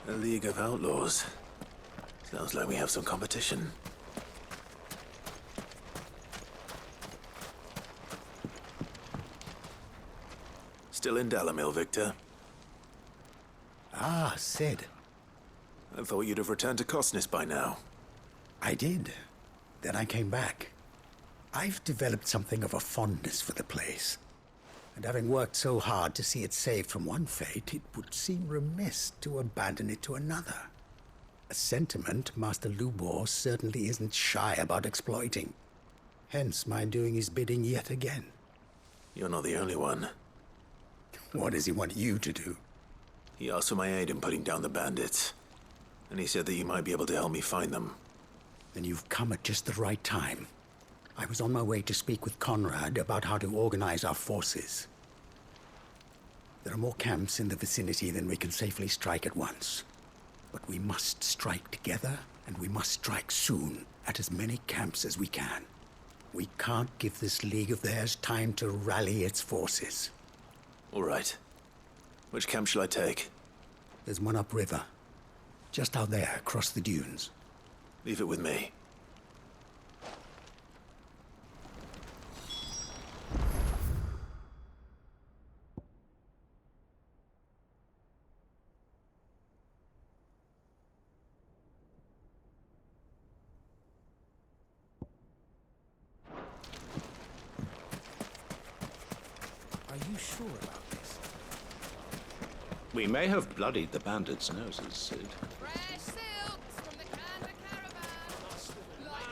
A League of Outlaws. Sounds like we have some competition. Still in Dalamil, Victor? Ah, Sid. I thought you'd have returned to Cosnis by now. I did. Then I came back. I've developed something of a fondness for the place. And having worked so hard to see it saved from one fate, it would seem remiss to abandon it to another. A sentiment Master Lubor certainly isn't shy about exploiting. Hence my doing his bidding yet again. You're not the only one. What does he want you to do? He asked for my aid in putting down the bandits. And he said that you might be able to help me find them. Then you've come at just the right time. I was on my way to speak with Conrad about how to organize our forces. There are more camps in the vicinity than we can safely strike at once. But we must strike together, and we must strike soon at as many camps as we can. We can't give this league of theirs time to rally its forces. All right. Which camp shall I take? There's one upriver. Just out there, across the dunes. Leave it with me. Are you sure about this? We may have bloodied the bandits' noses, Sid. Fresh silks from the Canberra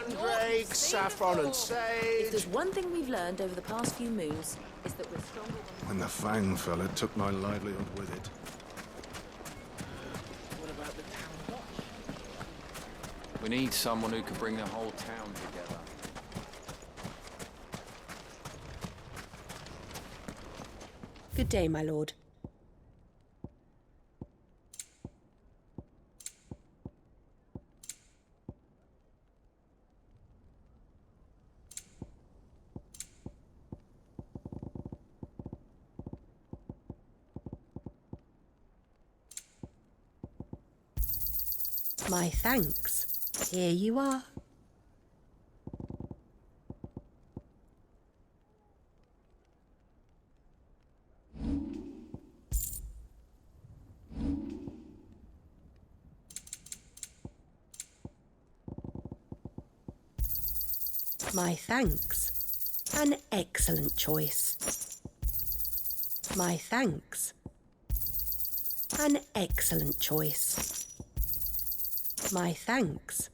caravan. Mandrake, saffron and If sage. there's one thing we've learned over the past few moons, it's that we're stronger when When the Fang fell, it took my livelihood with it. What about the town watch? We need someone who can bring the whole town together. Good day, my lord. My thanks. Here you are. My thanks. An excellent choice. My thanks. An excellent choice. My thanks.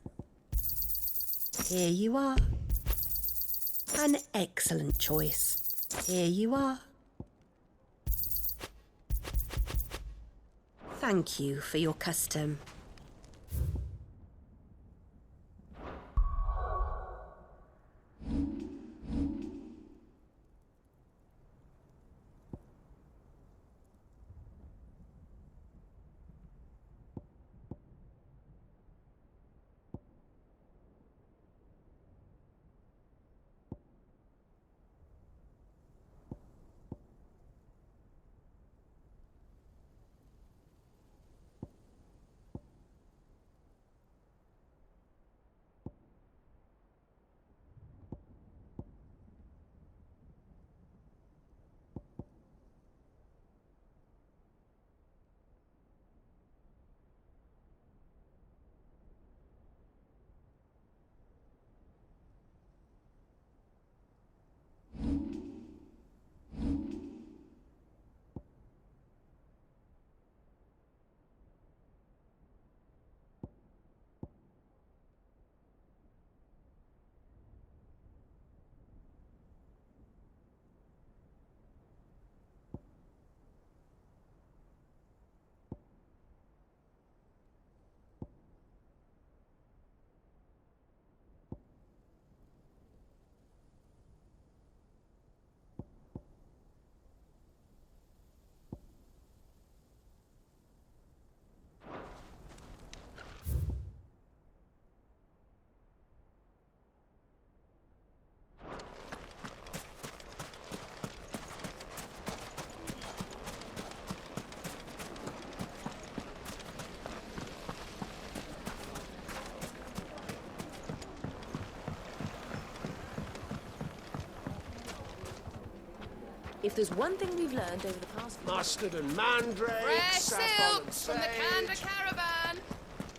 Here you are. An excellent choice. Here you are. Thank you for your custom. If there's one thing we've learned over the past few Mustard and mandrake, Fresh saffron and silks from the Canberra sage. caravan.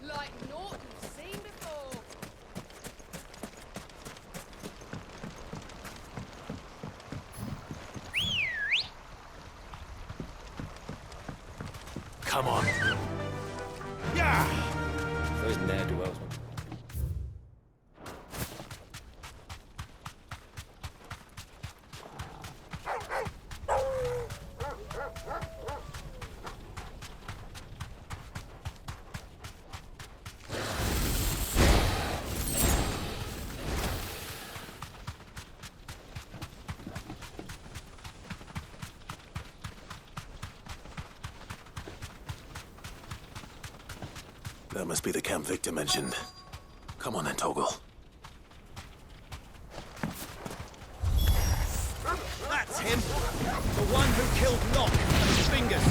Like naught you've seen before. Come on. Those ne'er-do-wells. That must be the camp Victor mentioned. Come on then, Toggle. That's him! The one who killed Locke and his fingers!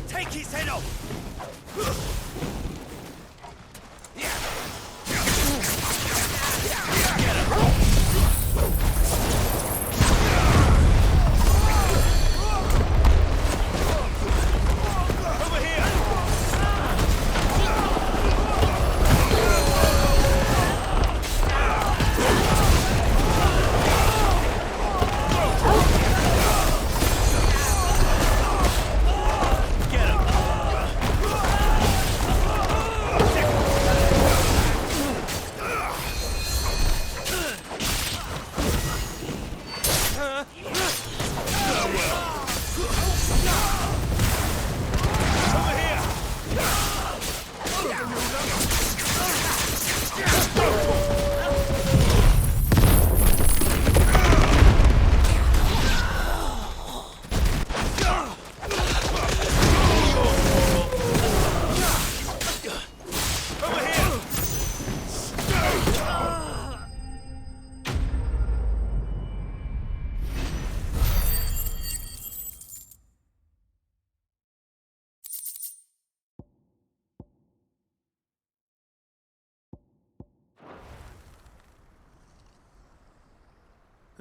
Take his head off!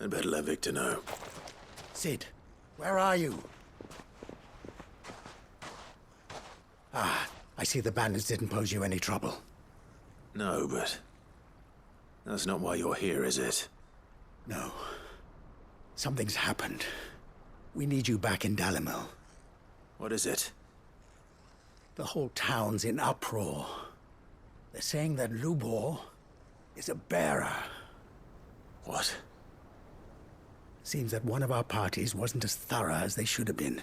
I'd better let Victor know. Sid, where are you? Ah, I see the bandits didn't pose you any trouble. No, but that's not why you're here, is it? No. Something's happened. We need you back in Dalimil. What is it? The whole town's in uproar. They're saying that Lubor is a bearer. What? Seems that one of our parties wasn't as thorough as they should have been.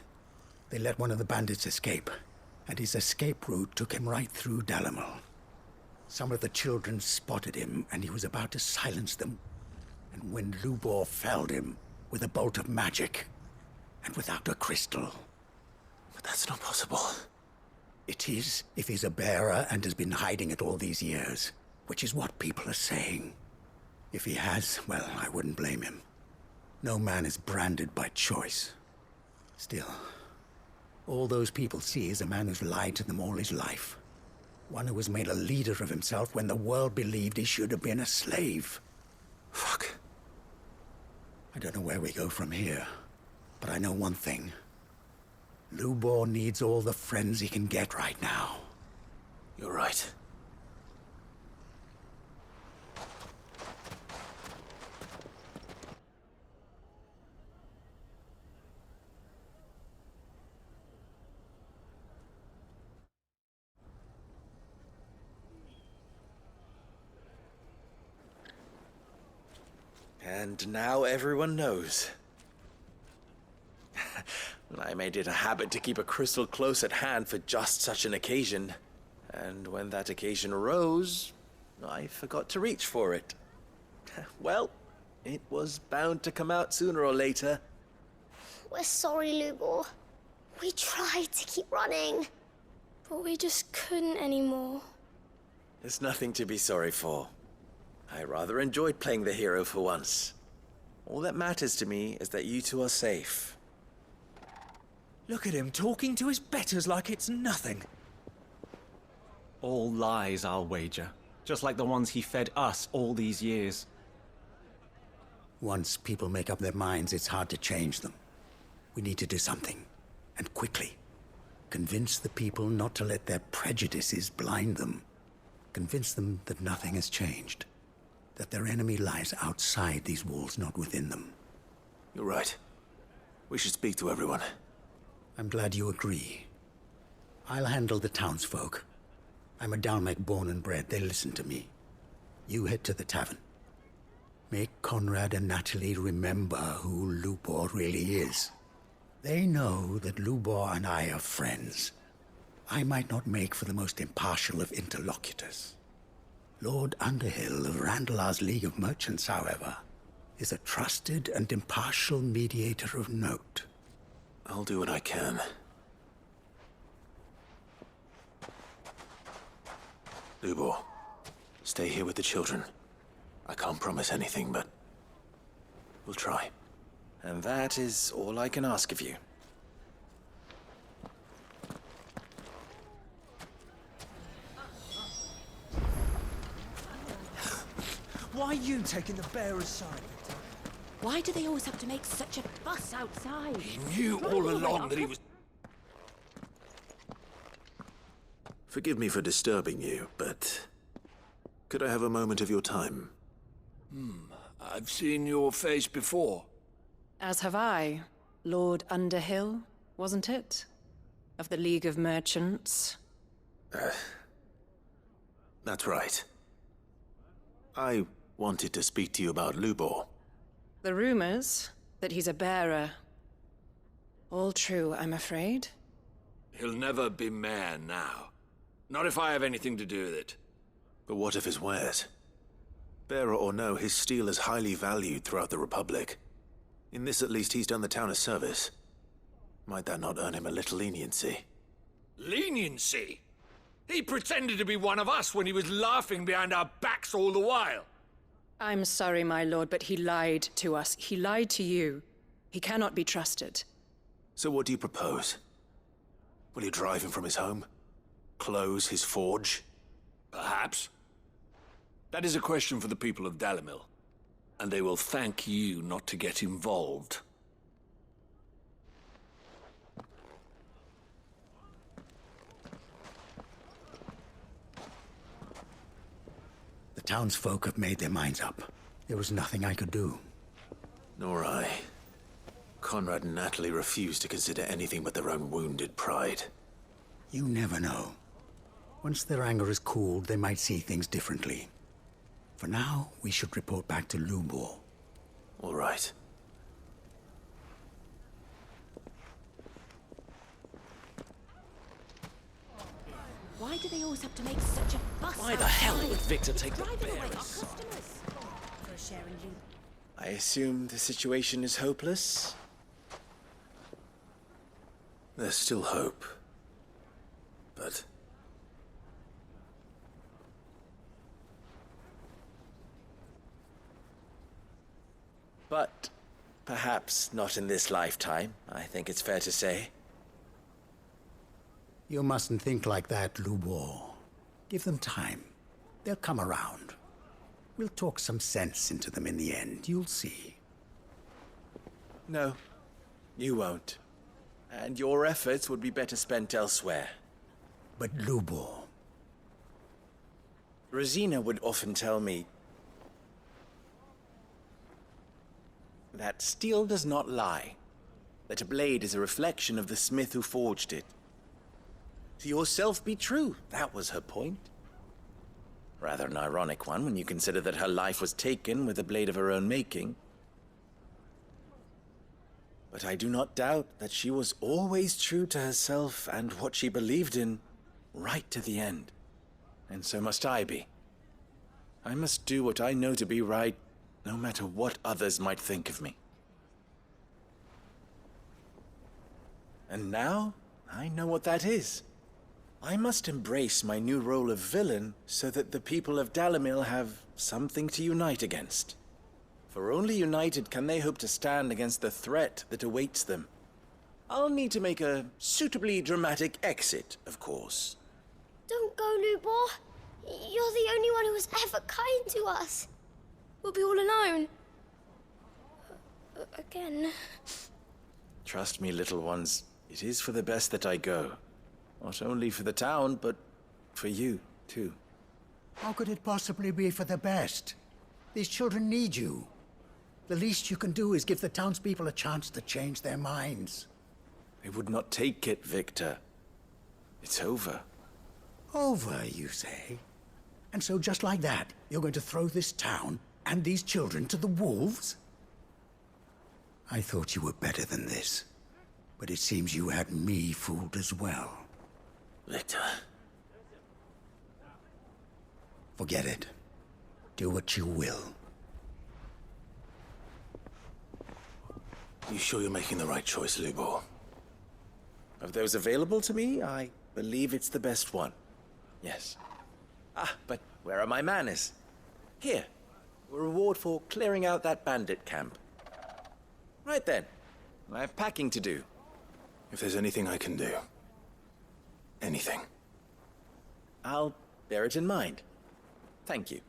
They let one of the bandits escape, and his escape route took him right through Dalimil. Some of the children spotted him, and he was about to silence them. And when Lubor felled him with a bolt of magic, and without a crystal. But that's not possible. It is, if he's a bearer and has been hiding it all these years, which is what people are saying. If he has, well, I wouldn't blame him. No man is branded by choice. Still, all those people see is a man who's lied to them all his life. One who was made a leader of himself when the world believed he should have been a slave. Fuck. I don't know where we go from here, but I know one thing. Lubor needs all the friends he can get right now. You're right. And now everyone knows. I made it a habit to keep a crystal close at hand for just such an occasion. And when that occasion arose, I forgot to reach for it. Well, it was bound to come out sooner or later. We're sorry, Lubor. We tried to keep running, but we just couldn't anymore. There's nothing to be sorry for. I rather enjoyed playing the hero for once. All that matters to me is that you two are safe. Look at him talking to his betters like it's nothing. All lies, I'll wager. Just like the ones he fed us all these years. Once people make up their minds, it's hard to change them. We need to do something, and quickly. Convince the people not to let their prejudices blind them. Convince them that nothing has changed. That their enemy lies outside these walls, not within them. You're right. We should speak to everyone. I'm glad you agree. I'll handle the townsfolk. I'm a Dalmec born and bred. They listen to me. You head to the tavern. Make Conrad and Natalie remember who Lubor really is. They know that Lubor and I are friends. I might not make for the most impartial of interlocutors. Lord Underhill of Randalar's League of Merchants, however, is a trusted and impartial mediator of note. I'll do what I can. Lubor, stay here with the children. I can't promise anything, but we'll try. And that is all I can ask of you. Why are you taking the bearer's side, Victor? Why do they always have to make such a fuss outside? He knew all along that he was... Forgive me for disturbing you, but could I have a moment of your time? I've seen your face before. As have I. Lord Underhill, wasn't it? Of the League of Merchants. That's right. I wanted to speak to you about Lubor. The rumors that he's a bearer. All true, I'm afraid. He'll never be mayor now. Not if I have anything to do with it. But what of his wares? Bearer or no, his steel is highly valued throughout the Republic. In this at least, he's done the town a service. Might that not earn him a little leniency? Leniency? He pretended to be one of us when he was laughing behind our backs all the while. I'm sorry, my lord, but he lied to us. He lied to you. He cannot be trusted. So what do you propose? Will you drive him from his home? Close his forge? Perhaps. That is a question for the people of Dalimil. And they will thank you not to get involved. The townsfolk have made their minds up. There was nothing I could do. Nor I. Conrad and Natalie refused to consider anything but their own wounded pride. You never know. Once their anger is cooled, they might see things differently. For now, we should report back to Lubor. All right. Why do they always have to make such a fuss? Why the hell would Victor take the Driving away our bearer's side? customers for a share in loot. I assume the situation is hopeless? There's still hope. But But perhaps not in this lifetime, I think it's fair to say. You mustn't think like that, Lubor. Give them time. They'll come around. We'll talk some sense into them in the end, you'll see. No, you won't. And your efforts would be better spent elsewhere. But Lubor... Rosina would often tell me that steel does not lie, that a blade is a reflection of the smith who forged it. To yourself be true, that was her point. Rather an ironic one when you consider that her life was taken with a blade of her own making. But I do not doubt that she was always true to herself and what she believed in, right to the end. And so must I be. I must do what I know to be right, no matter what others might think of me. And now, I know what that is. I must embrace my new role of villain so that the people of Dalimil have something to unite against. For only united can they hope to stand against the threat that awaits them. I'll need to make a suitably dramatic exit, of course. Don't go, Lubor. You're the only one who was ever kind to us. We'll be all alone. Again. Trust me, little ones. It is for the best that I go. Not only for the town, but for you, too. How could it possibly be for the best? These children need you. The least you can do is give the townspeople a chance to change their minds. They would not take it, Victor. It's over. Over, you say? And so just like that, you're going to throw this town and these children to the wolves? I thought you were better than this. But it seems you had me fooled as well. Victor. Forget it. Do what you will. You sure you're making the right choice, Lubor? Of those available to me, I believe it's the best one. Yes. Ah, but where are my manners? Here. A reward for clearing out that bandit camp. Right then. I have packing to do. If there's anything I can do. Anything. I'll bear it in mind. Thank you.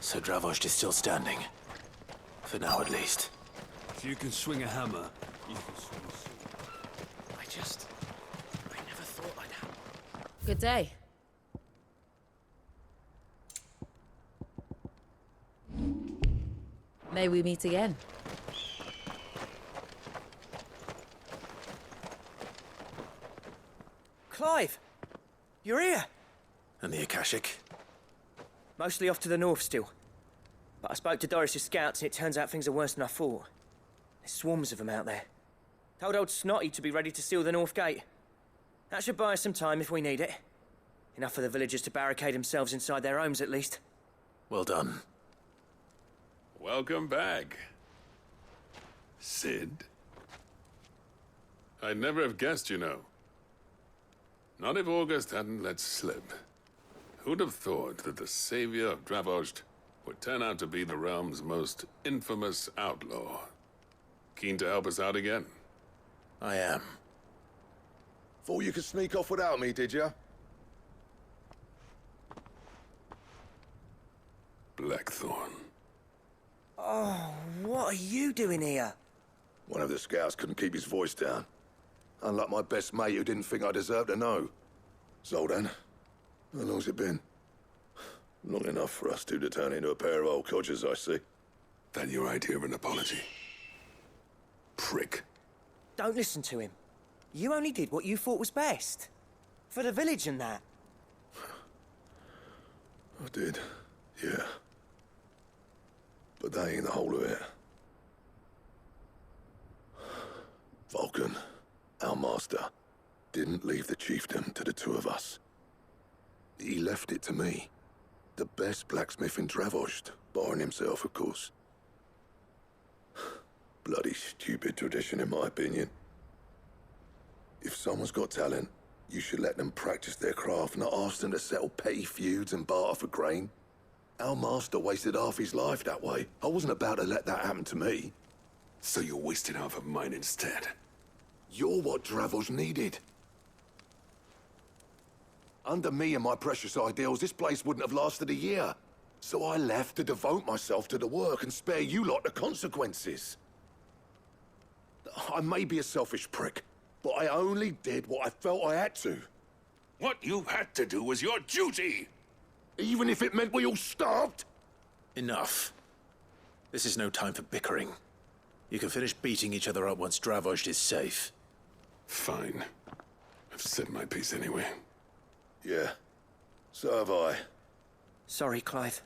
So Dravost is still standing. For now, at least. If you can swing a hammer, you can swing a sword. I never thought I'd have... Good day. May we meet again. Clive! You're here! And the Akashic? Mostly off to the north still. But I spoke to Doris's scouts and it turns out things are worse than I thought. There's swarms of them out there. Told old Snotty to be ready to seal the north gate. That should buy us some time if we need it. Enough for the villagers to barricade themselves inside their homes at least. Well done. Welcome back, Sid. I'd never have guessed, you know. Not if August hadn't let slip. Who'd have thought that the savior of Dravost would turn out to be the realm's most infamous outlaw? Keen to help us out again? I am. Thought you could sneak off without me, did you? Blackthorn. Oh, what are you doing here? One of the scouts couldn't keep his voice down. Unlike my best mate who didn't think I deserved to know. Zoldan, how long's it been? Long enough for us two to turn into a pair of old codgers, I see. Then your idea of an apology? Prick. Don't listen to him. You only did what you thought was best. For the village and that. I did, yeah. But that ain't the whole of it. Vulcan, our master, didn't leave the chiefdom to the two of us. He left it to me. The best blacksmith in Dravost, barring himself, of course. Bloody stupid tradition, in my opinion. If someone's got talent, you should let them practice their craft, not ask them to settle petty feuds and barter for grain. Our master wasted half his life that way. I wasn't about to let that happen to me. So you wasted half of mine instead? You're what Dravost needed. Under me and my precious ideals, this place wouldn't have lasted a year. So I left to devote myself to the work and spare you lot the consequences. I may be a selfish prick, but I only did what I felt I had to. What you had to do was your duty! Even if it meant we all starved? Enough. This is no time for bickering. You can finish beating each other up once Dravozd is safe. Fine. I've said my piece anyway. Yeah, so have I. Sorry, Clive.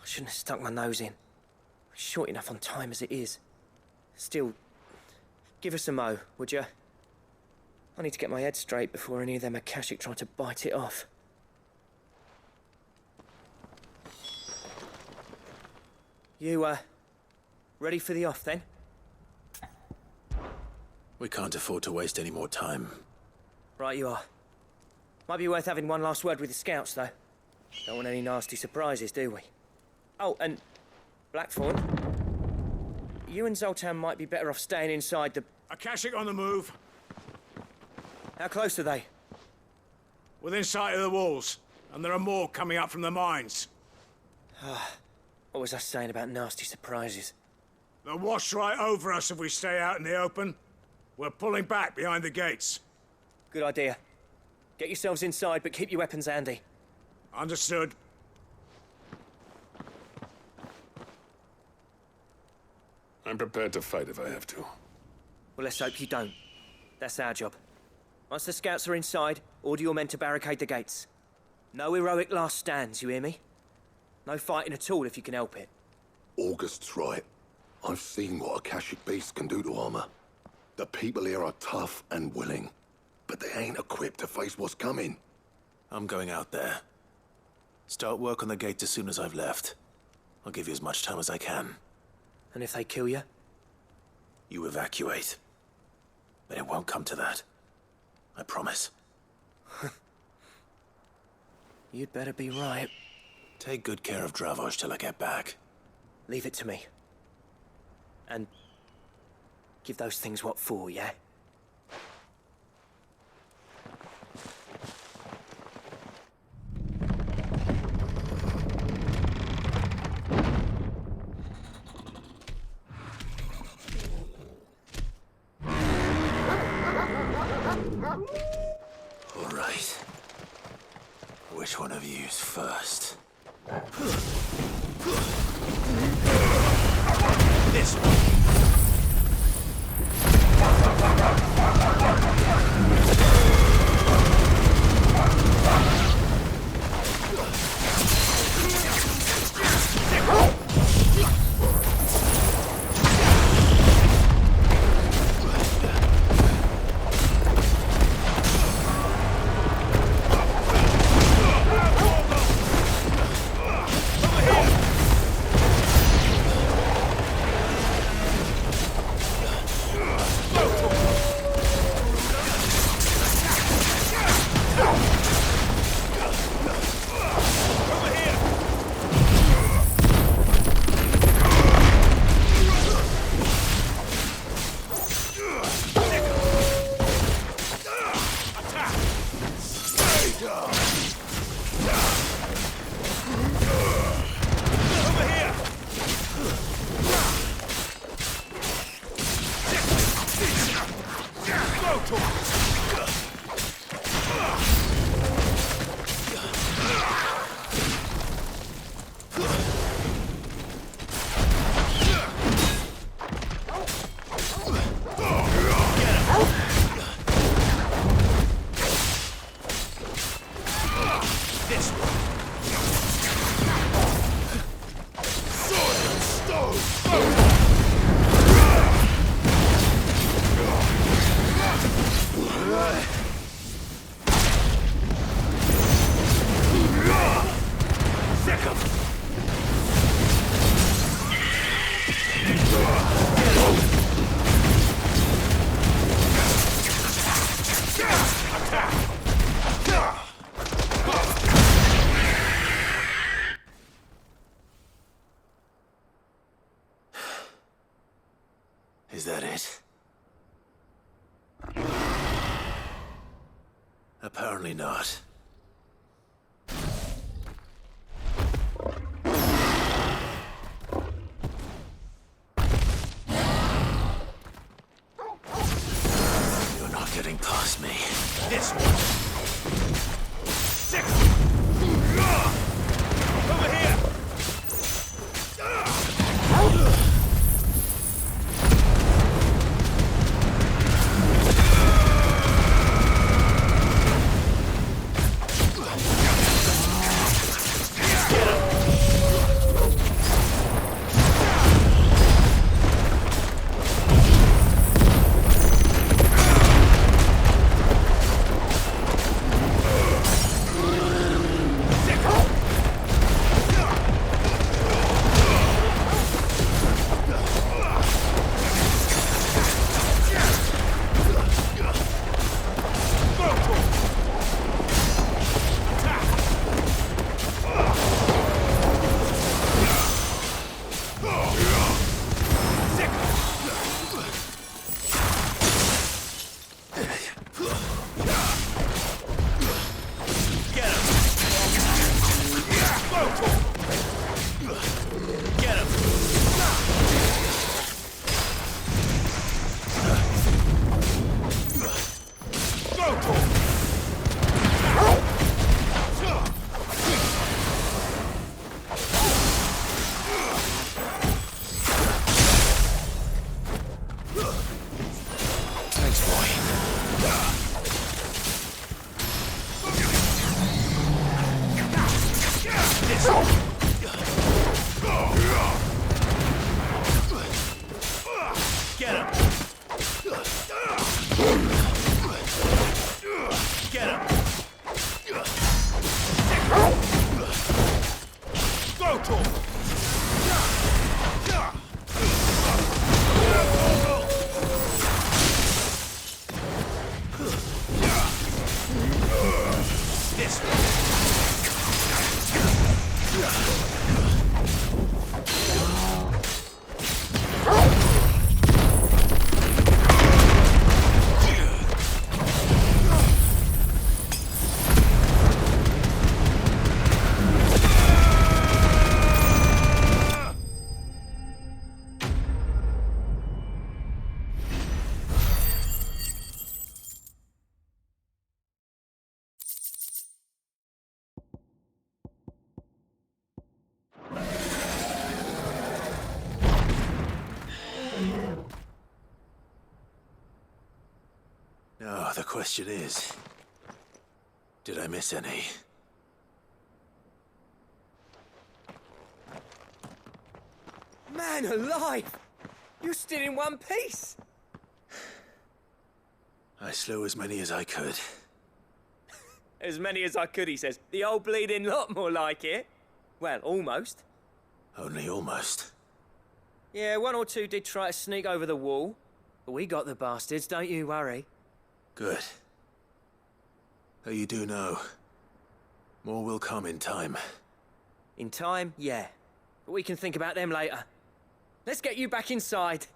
I shouldn't have stuck my nose in. We're short enough on time as it is. Still, give us a mo, would you? I need to get my head straight before any of them Akashic try to bite it off. You, ready for the off, then? We can't afford to waste any more time. Right you are. Might be worth having one last word with the scouts, though. Don't want any nasty surprises, do we? Oh, and Blackthorn, you and Zoltan might be better off staying inside the... Akashic on the move. How close are they? Within sight of the walls, and there are more coming up from the mines. What was I saying about nasty surprises? They'll wash right over us if we stay out in the open. We're pulling back behind the gates. Good idea. Get yourselves inside, but keep your weapons handy. Understood. I'm prepared to fight if I have to. Well, let's hope you don't. That's our job. Once the scouts are inside, order your men to barricade the gates. No heroic last stands, you hear me? No fighting at all if you can help it. August's right. I've seen what Akashic beasts can do to armor. The people here are tough and willing, but they ain't equipped to face what's coming. I'm going out there. Start work on the gate as soon as I've left. I'll give you as much time as I can. And if they kill you? You evacuate. But it won't come to that. I promise. You'd better be right. Take good care of Dravozd till I get back. Leave it to me. And give those things what for, yeah? All right. Which one of you's first? This one. Is that it? Apparently not. You're not getting past me. This one. Six. Get him! Get him! Go to him! This way. Now, the question is, did I miss any? Man alive! You're still in one piece! I slew as many as I could. As many as I could, he says. The old bleeding lot, more like it. Well, almost. Only almost. Yeah, one or two did try to sneak over the wall. But we got the bastards, don't you worry. Good. Though you do know, more will come in time. In time, yeah. But we can think about them later. Let's get you back inside.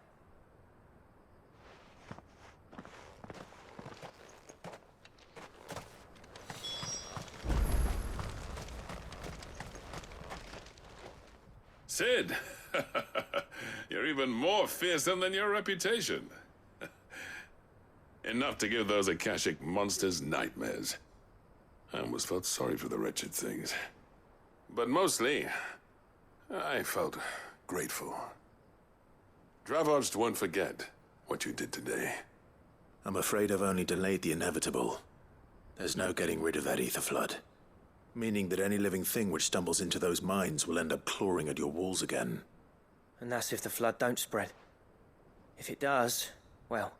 Sid! You're even more fearsome than your reputation. Enough to give those Akashic monsters nightmares. I almost felt sorry for the wretched things. But mostly, I felt grateful. Dravoged won't forget what you did today. I'm afraid I've only delayed the inevitable. There's no getting rid of that ether flood. Meaning that any living thing which stumbles into those mines will end up clawing at your walls again. And that's if the flood don't spread. If it does, well,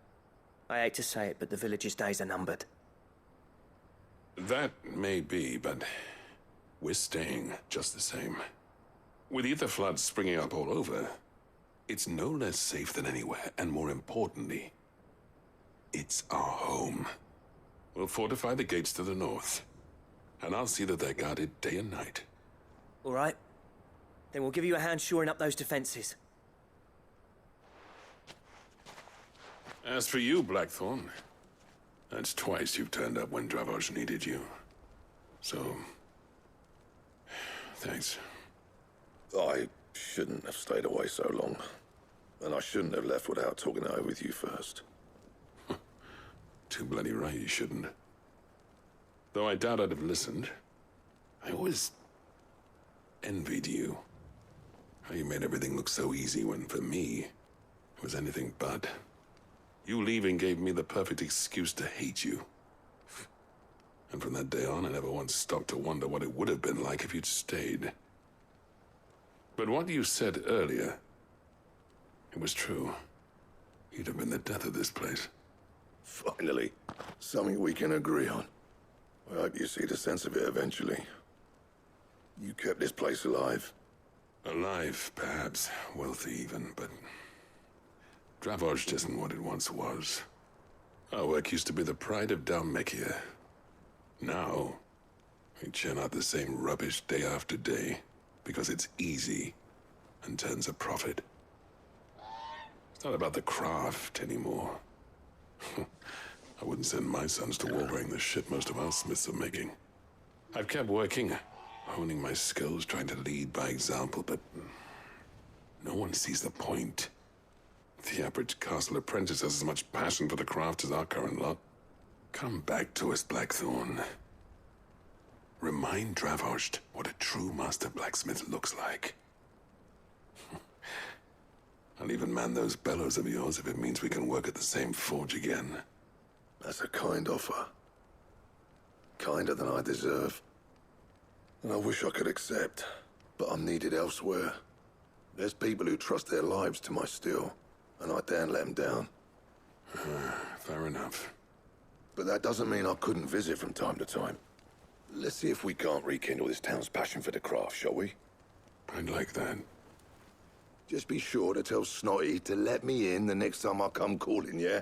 I hate to say it, but the village's days are numbered. That may be, but we're staying just the same. With ether floods springing up all over, it's no less safe than anywhere, and more importantly, it's our home. We'll fortify the gates to the north, and I'll see that they're guarded day and night. All right. Then we'll give you a hand shoring up those defenses. As for you, Blackthorn, that's twice you've turned up when Dravos needed you. So, thanks. I shouldn't have stayed away so long. And I shouldn't have left without talking it over with you first. Too bloody right you shouldn't. Though I doubt I'd have listened. I always envied you. How you made everything look so easy when, for me, it was anything but. You leaving gave me the perfect excuse to hate you. And from that day on, I never once stopped to wonder what it would have been like if you'd stayed. But what you said earlier, it was true. You'd have been the death of this place. Finally, something we can agree on. I hope you see the sense of it eventually. You kept this place alive. Alive, perhaps. Wealthy even, but Dravoged isn't what it once was. Our work used to be the pride of Dalmekia. Now, we churn out the same rubbish day after day because it's easy and turns a profit. It's not about the craft anymore. I wouldn't send my sons to war wearing the shit most of our smiths are making. I've kept working, honing my skills, trying to lead by example, but no one sees the point. The average castle apprentice has as much passion for the craft as our current lot. Come back to us, Blackthorn. Remind Dravoged what a true master blacksmith looks like. I'll even man those bellows of yours if it means we can work at the same forge again. That's a kind offer. Kinder than I deserve. And I wish I could accept, but I'm needed elsewhere. There's people who trust their lives to my steel. and I daren't let him down. Fair enough. But that doesn't mean I couldn't visit from time to time. Let's see if we can't rekindle this town's passion for the craft, shall we? I'd like that. Just be sure to tell Snotty to let me in the next time I come calling, yeah?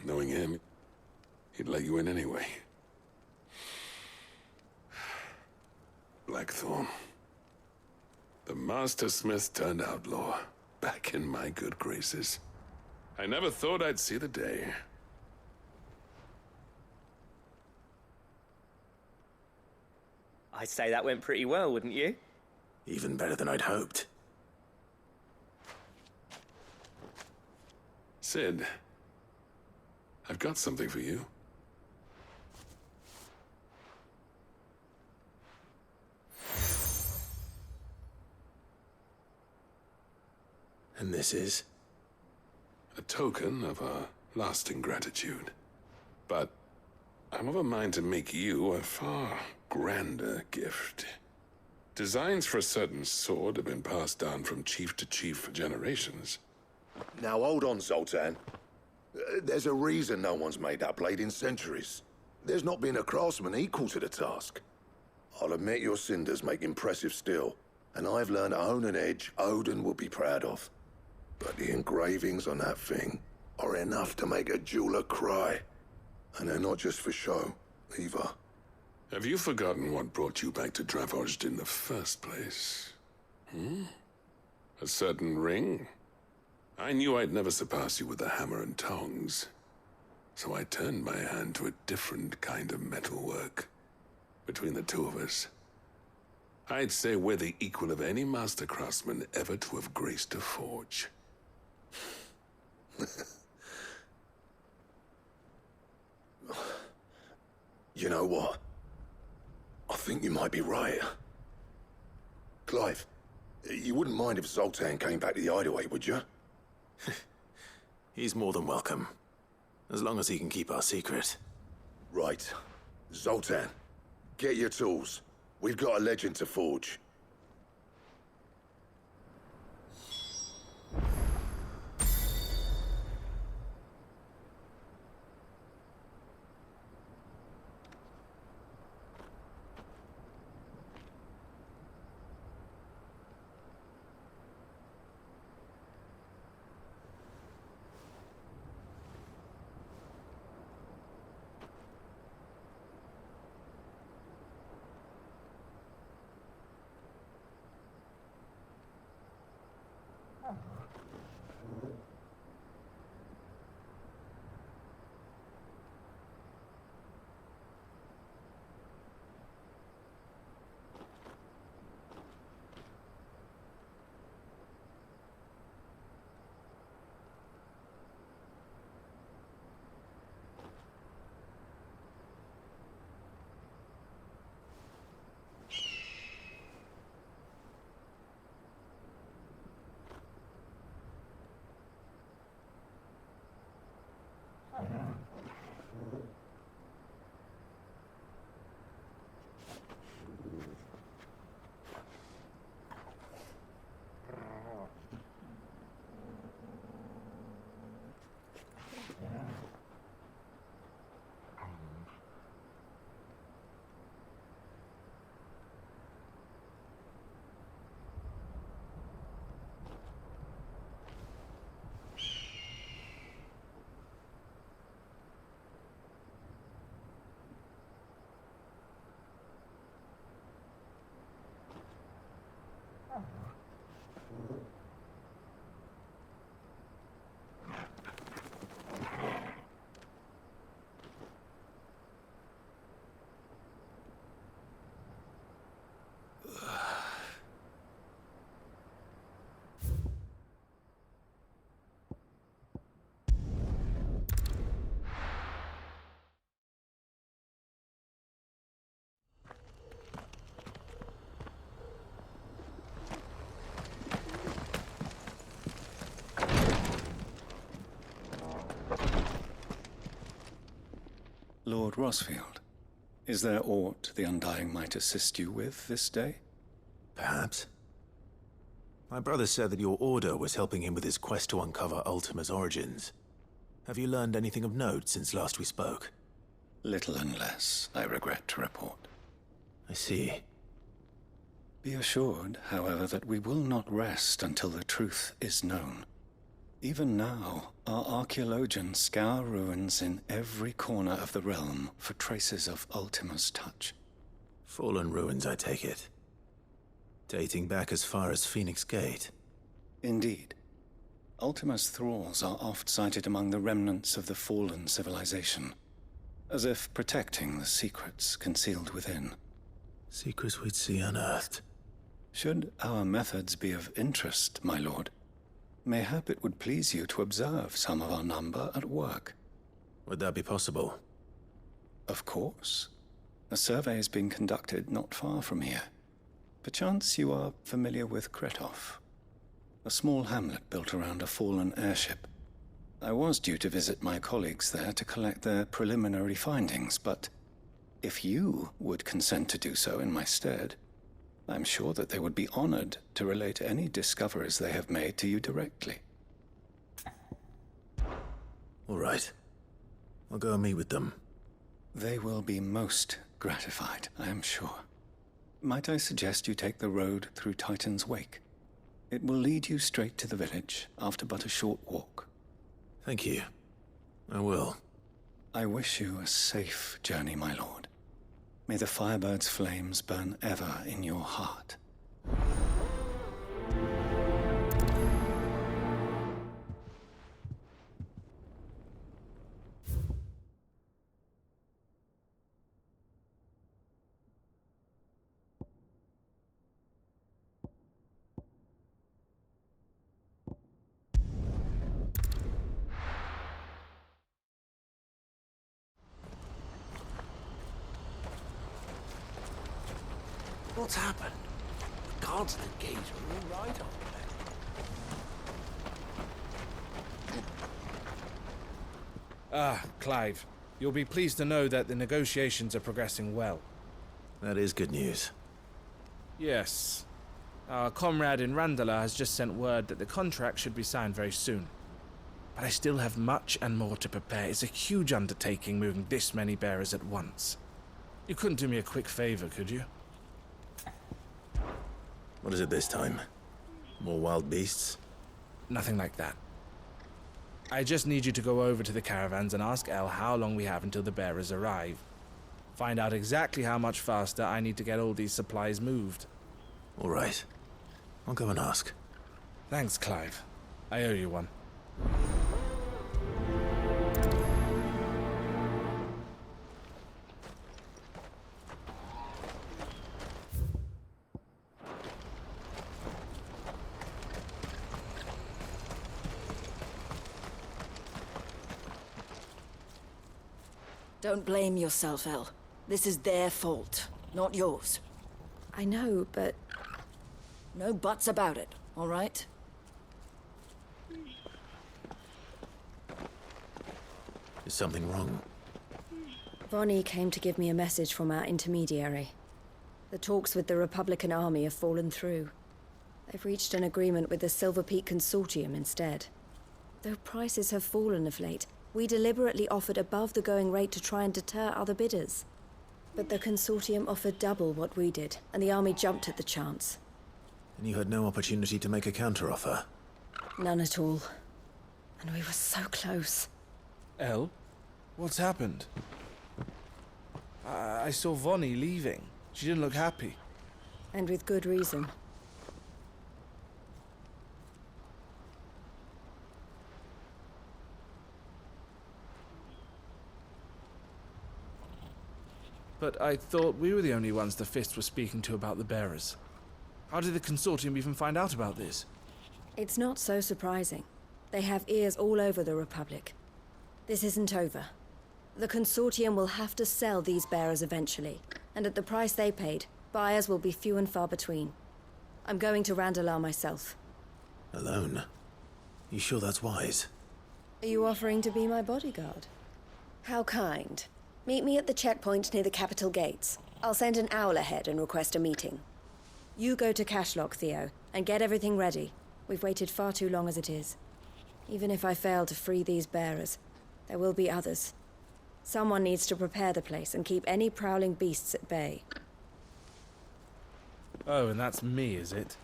Knowing him, he'd let you in anyway. Blackthorn. The Master Smith turned outlaw, back in my good graces. I never thought I'd see the day. I'd say that went pretty well, wouldn't you? Even better than I'd hoped. Sid, I've got something for you. And this is? A token of our lasting gratitude. But I'm of a mind to make you a far grander gift. Designs for a certain sword have been passed down from chief to chief for generations. Now hold on, Zoltan. There's a reason no one's made that blade in centuries. There's not been a craftsman equal to the task. I'll admit your cinders make impressive steel, and I've learned to own an edge Odin will be proud of. But the engravings on that thing are enough to make a jeweler cry. And they're not just for show, either. Have you forgotten what brought you back to Dravozd in the first place? A certain ring? I knew I'd never surpass you with a hammer and tongs. So I turned my hand to a different kind of metalwork. Between the two of us, I'd say we're the equal of any master craftsman ever to have graced a forge. You know what? I think you might be right. Clive, you wouldn't mind if Zoltan came back to the Hideaway, would you? He's more than welcome. As long as he can keep our secret. Right. Zoltan, get your tools. We've got a legend to forge. Lord Rosfield, is there aught the Undying might assist you with this day? Perhaps. My brother said that your order was helping him with his quest to uncover Ultima's origins. Have you learned anything of note since last we spoke? Little and less, I regret to report. I see. Be assured, however, that we will not rest until the truth is known. Even now, our archaeologians scour ruins in every corner of the realm for traces of Ultima's touch. Fallen ruins, I take it. Dating back as far as Phoenix Gate. Indeed. Ultima's thralls are oft sighted among the remnants of the fallen civilization, as if protecting the secrets concealed within. Secrets we'd see unearthed. Should our methods be of interest, my lord, mayhap it would please you to observe some of our number at work. Would that be possible? Of course. A survey is being conducted not far from here. Perchance you are familiar with Kretov, a small hamlet built around a fallen airship. I was due to visit my colleagues there to collect their preliminary findings, but if you would consent to do so in my stead, I'm sure that they would be honored to relate any discoveries they have made to you directly. All right. I'll go and meet with them. They will be most gratified, I am sure. Might I suggest you take the road through Titan's Wake? It will lead you straight to the village after but a short walk. Thank you. I will. I wish you a safe journey, my lord. May the Firebird's flames burn ever in your heart. What's happened? The guards at the gate are all right on Clive. You'll be pleased to know that the negotiations are progressing well. That is good news. Yes. Our comrade in Randala has just sent word that the contract should be signed very soon. But I still have much and more to prepare. It's a huge undertaking moving this many bearers at once. You couldn't do me a quick favor, could you? What is it this time? More wild beasts? Nothing like that. I just need you to go over to the caravans and ask El how long we have until the bearers arrive. Find out exactly how much faster I need to get all these supplies moved. All right. I'll go and ask. Thanks, Clive. I owe you one. Don't blame yourself, El. This is their fault, not yours. I know, but... No buts about it, all right? Is something wrong? Vonnie came to give me a message from our intermediary. The talks with the Republican army have fallen through. They've reached an agreement with the Silver Peak Consortium instead. Though prices have fallen of late, we deliberately offered above the going rate to try and deter other bidders. But the Consortium offered double what we did, and the army jumped at the chance. And you had no opportunity to make a counteroffer? None at all. And we were so close. El? What's happened? I saw Vonnie leaving. She didn't look happy. And with good reason. But I thought we were the only ones the Fist was speaking to about the bearers. How did the Consortium even find out about this? It's not so surprising. They have ears all over the Republic. This isn't over. The Consortium will have to sell these bearers eventually, and at the price they paid, buyers will be few and far between. I'm going to Randalar myself. Alone? You sure that's wise? Are you offering to be my bodyguard? How kind. Meet me at the checkpoint near the capital gates. I'll send an owl ahead and request a meeting. You go to Cashlock, Theo, And get everything ready. We've waited far too long as it is. Even if I fail to free these bearers, there will be others. Someone needs to prepare the place and keep any prowling beasts at bay. Oh, and that's me, is it?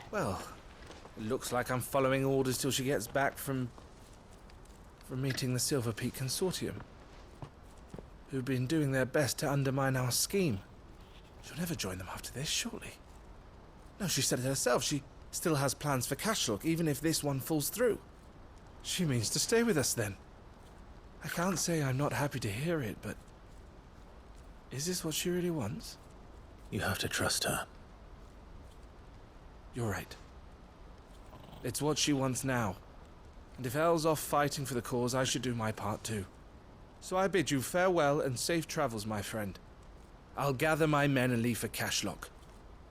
Well, it looks like I'm following orders till she gets back from meeting the Silver Peak Consortium, who've been doing their best to undermine our scheme. She'll never join them after this, surely. No, she said it herself. She still has plans for Cashlock, even if this one falls through. She means to stay with us, then. I can't say I'm not happy to hear it, but... is this what she really wants? You have to trust her. You're right. It's what she wants now. And if Elle's off fighting for the cause, I should do my part too. So I bid you farewell and safe travels, my friend. I'll gather my men and leave for Cashlock.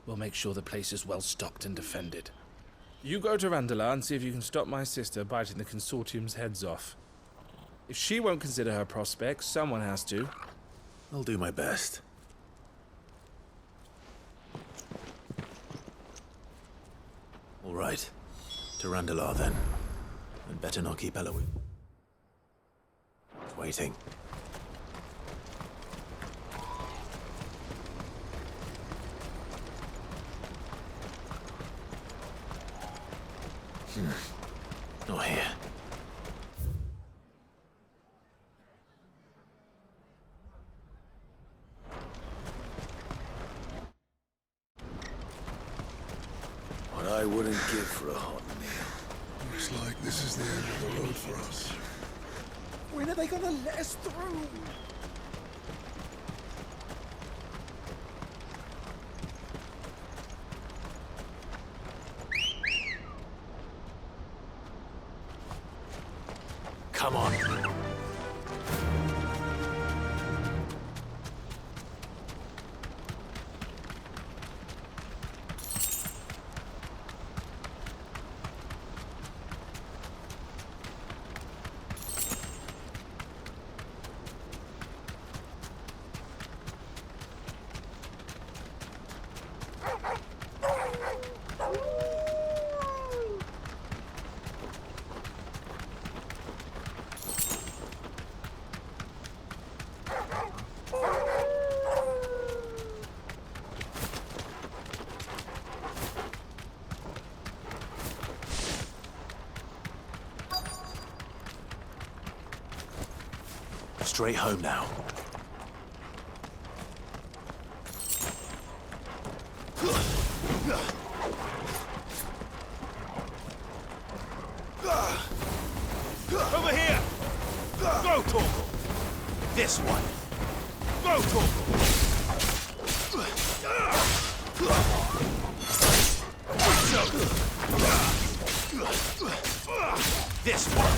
We'll make sure the place is well stocked and defended. You go to Randala and see if you can stop my sister biting the Consortium's heads off. If she won't consider her prospects, someone has to. I'll do my best. All right. To Randala, then. And better not keep Eloise waiting. Not here. What I wouldn't give for a hot meal. Looks like this is the end of the road for us. When are they gonna let us through? Come on. Straight home now. Over here! Go, Torgal! This one! Go, Torgal! This one!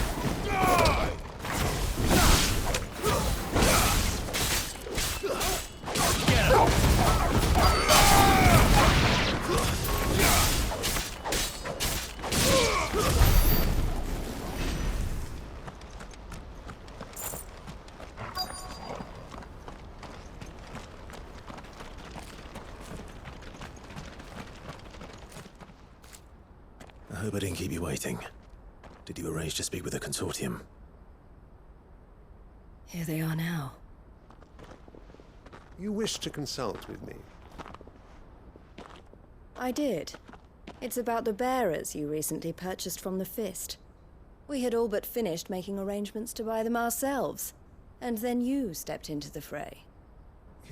I hope I didn't keep you waiting. Did you arrange to speak with the Consortium? Here they are now. You wish to consult with me? I did. It's about the bearers you recently purchased from the Fist. We had all but finished making arrangements to buy them ourselves, and then you stepped into the fray.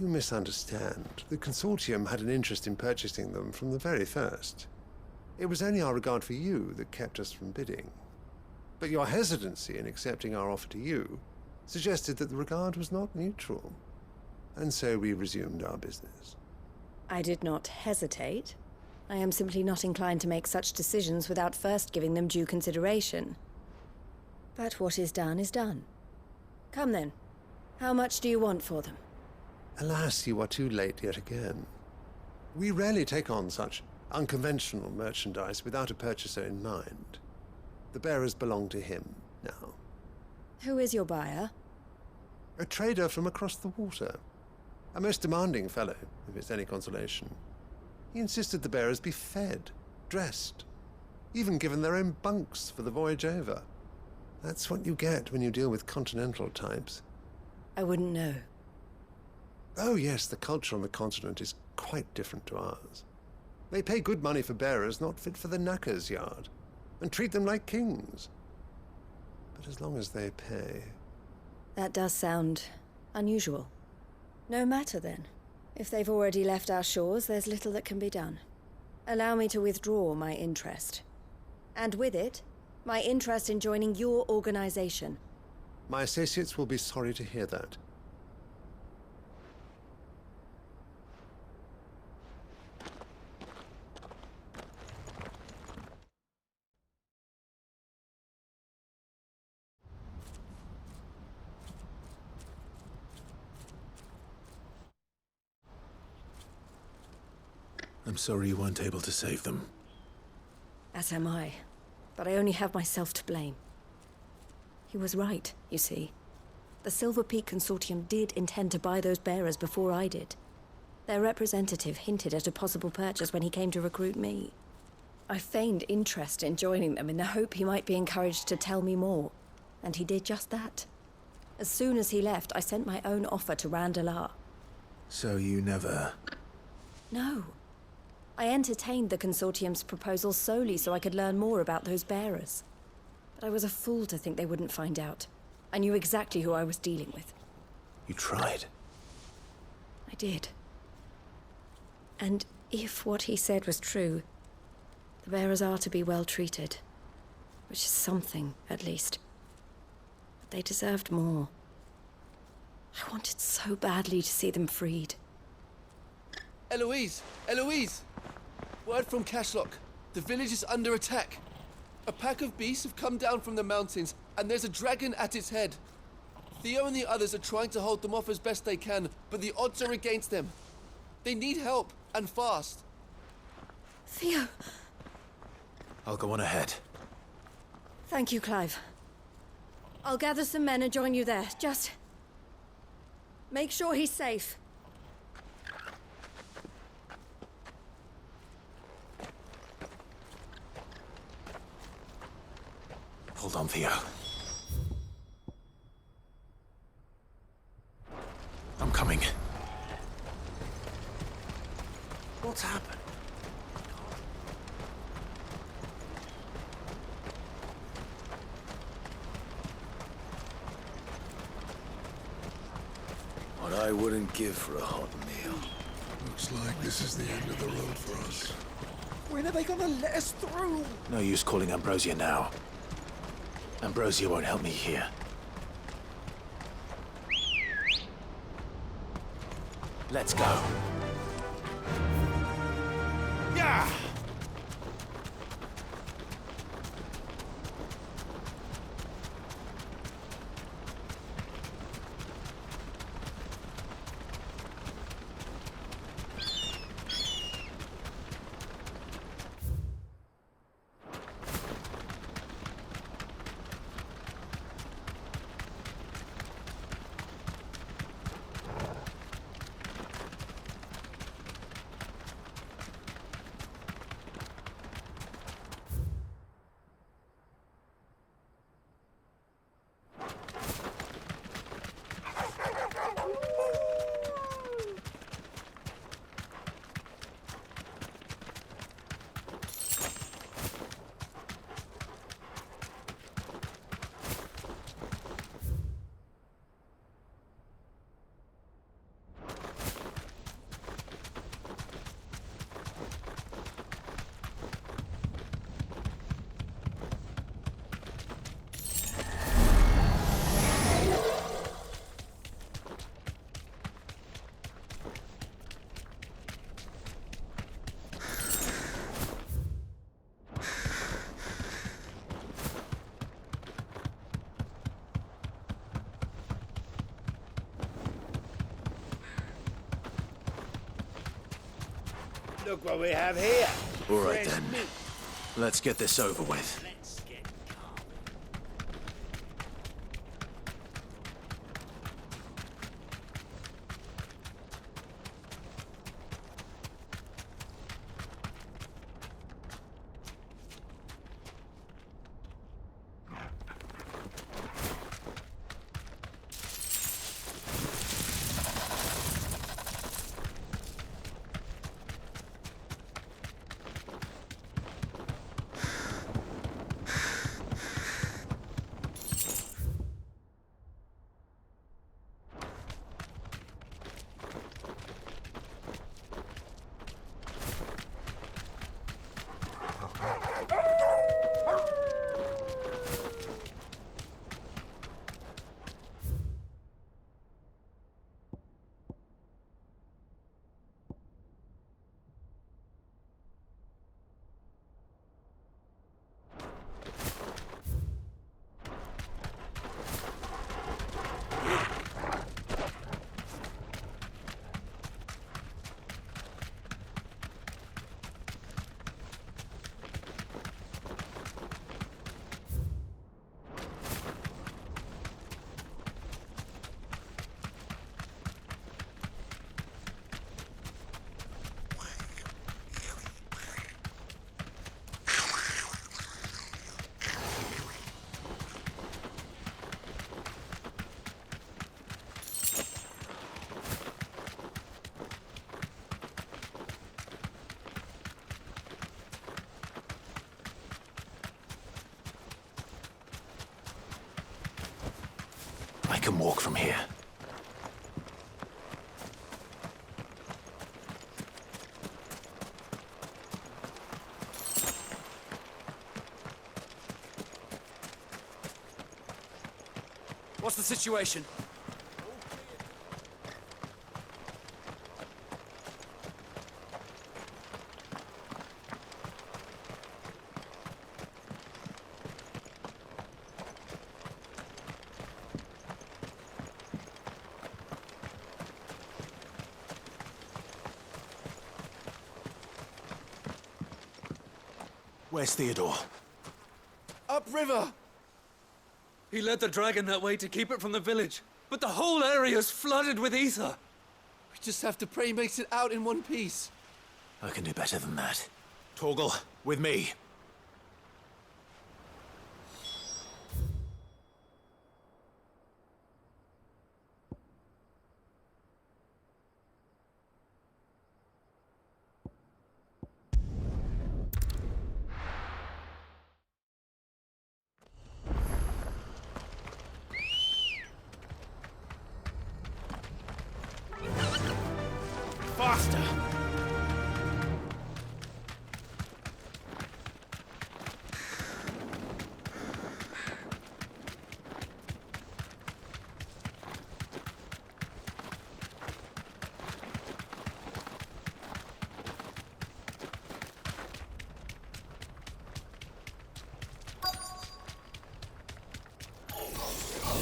You misunderstand. The Consortium had an interest in purchasing them from the very first. It was only our regard for you that kept us from bidding. But your hesitancy in accepting our offer to you suggested that the regard was not mutual. And so we resumed our business. I did not hesitate. I am simply not inclined to make such decisions without first giving them due consideration. But what is done. Come then. How much do you want for them? Alas, you are too late yet again. We rarely take on such unconventional merchandise without a purchaser in mind. The bearers belong to him now. Who is your buyer? A trader from across the water. A most demanding fellow, if it's any consolation. He insisted the bearers be fed, dressed, even given their own bunks for the voyage over. That's what you get when you deal with continental types. I wouldn't know. Oh yes, the culture on the continent is quite different to ours. They pay good money for bearers not fit for the knacker's yard, and treat them like kings. But as long as they pay... That does sound unusual. No matter then. If they've already left our shores, there's little that can be done. Allow me to withdraw my interest. And with it, my interest in joining your organization. My associates will be sorry to hear that. I'm sorry you weren't able to save them. As am I. But I only have myself to blame. He was right, you see. The Silver Peak Consortium did intend to buy those bearers before I did. Their representative hinted at a possible purchase when he came to recruit me. I feigned interest in joining them in the hope he might be encouraged to tell me more. And he did just that. As soon as he left, I sent my own offer to Randalar. So you never... No. I entertained the Consortium's proposal solely so I could learn more about those bearers. But I was a fool to think they wouldn't find out. I knew exactly who I was dealing with. You tried. I did. And if what he said was true, the bearers are to be well treated. Which is something, at least. But they deserved more. I wanted so badly to see them freed. Eloise! Eloise! Word from Cashlock. The village is under attack. A pack of beasts have come down from the mountains, and there's a dragon at its head. Theo and the others are trying to hold them off as best they can, but the odds are against them. They need help, and fast. Theo! I'll go on ahead. Thank you, Clive. I'll gather some men and join you there. Just... make sure he's safe. Hold on, Theo. I'm coming. What's happened? What I wouldn't give for a hot meal. Looks like this is the end of the road for us. When are they gonna let us through? No use calling Ambrosia now. Ambrosia won't help me here. Let's go. Yeah! Look what we have here. All right then. Let's get this over with. I can walk from here. What's the situation? Where's Theodore? Upriver! He led the dragon that way to keep it from the village, but the whole area's flooded with ether. We just have to pray he makes it out in one piece. I can do better than that. Torgal, with me. Faster!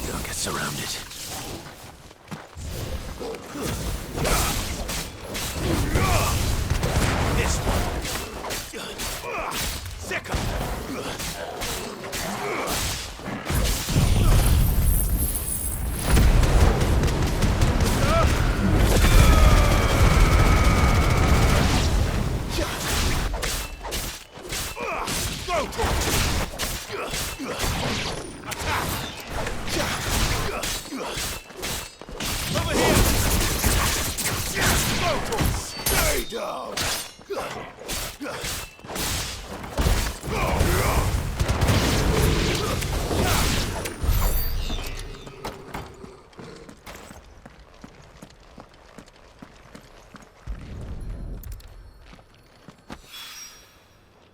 Don't get surrounded. This one. Sick 'em. Go torch! Attack! Over here! Go torch! Stay down!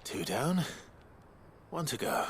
2 down, 1 to go.